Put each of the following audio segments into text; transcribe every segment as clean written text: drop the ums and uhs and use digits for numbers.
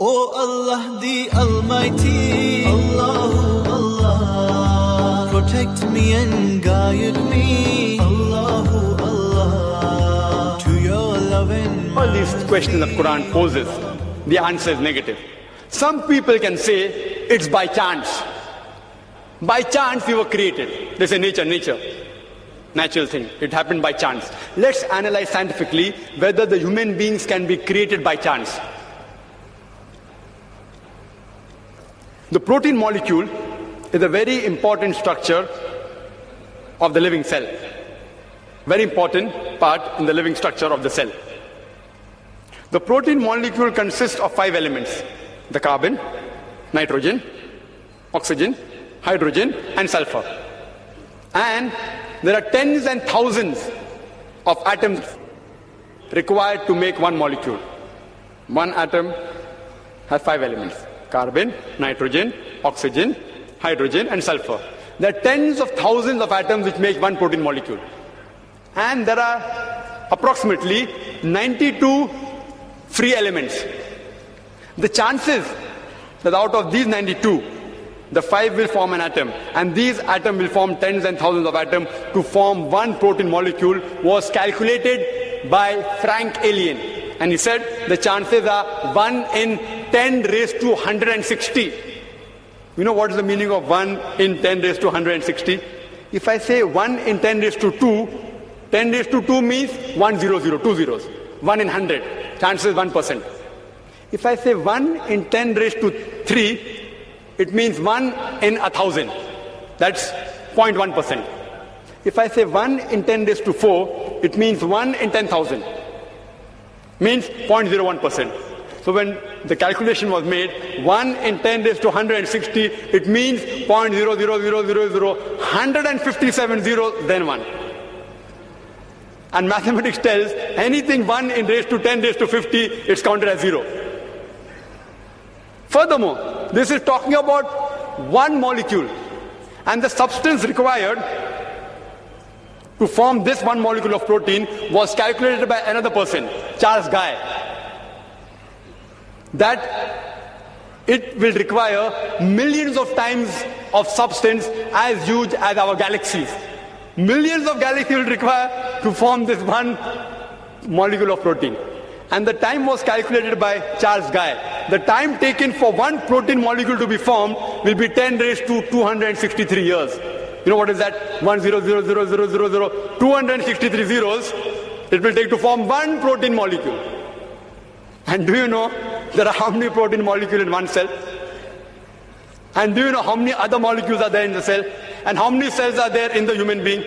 O Allah the Almighty, Allahu Allah, protect me and guide me, Allahu Allah, to your loving. All these questions the Quran poses, the answer is negative. Some people can say it's by chance. By chance we were created. They say nature. Natural thing. It happened by chance. Let's analyze scientifically whether the human beings can be created by chance. The protein molecule is a very important structure of the living cell. Very important part in the living structure of the cell. The protein molecule consists of 5 elements: the carbon, nitrogen, oxygen, hydrogen, and sulfur. And there are tens and thousands of atoms required to make one molecule. One atom has 5 elements: carbon, nitrogen, oxygen, hydrogen, and sulfur. There are tens of thousands of atoms which make one protein molecule. And there are approximately 92 free elements. The chances that out of these 92, the 5 will form an atom, and these atoms will form tens and thousands of atoms to form one protein molecule was calculated by Frank Alien. And he said the chances are 1 in 10 raised to 160. You know what is the meaning of 1 in 10 raised to 160? If I say 1 in 10 raised to 2, 10 raised to 2 means 100, 2 zeros. 1 in 100, chances 1%. If I say 1 in 10 raised to 3, it means 1 in 1,000. That's 0.1%. If I say 1 in 10 raised to 4, it means 1 in 10,000. Means 0.01%. So when the calculation was made, 1 in 10 raised to 160, it means 0.00000, 157 zeros, then 1. And mathematics tells anything 1 in raised to 10 raised to 50, it's counted as 0. Furthermore, this is talking about one molecule, and the substance required to form this one molecule of protein was calculated by another person, Charles Guy, that it will require millions of times of substance as huge as our galaxies. Millions of galaxies will require to form this one molecule of protein. And the time was calculated by Charles Guy. The time taken for one protein molecule to be formed will be 10 raised to 263 years. You know what is that? 1000000, 263 zeros it will take to form one protein molecule. And do you know there are how many protein molecules in one cell? And do you know how many other molecules are there in the cell? And how many cells are there in the human being?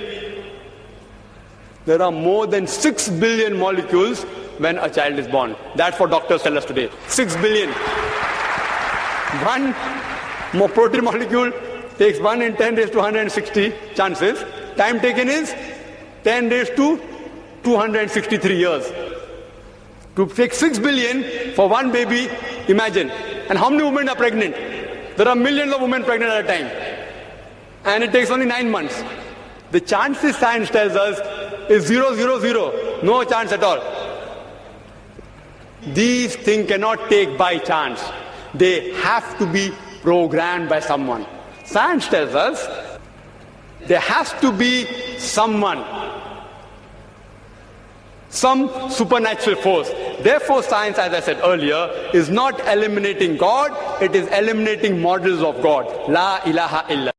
There are more than 6 billion molecules when a child is born. That's what doctors tell us today. 6 billion. One more protein molecule takes 1 in 10 raised to 160 chances. Time taken is 10 raised to 263 years. To take 6 billion for one baby, imagine. And how many women are pregnant? There are millions of women pregnant at a time. And it takes only 9 months. The chances science tells us is 0, 0, 0. No chance at all. These things cannot take by chance. They have to be programmed by someone. Science tells us there has to be someone, some supernatural force. Therefore, science, as I said earlier, is not eliminating God, it is eliminating models of God. La ilaha illa.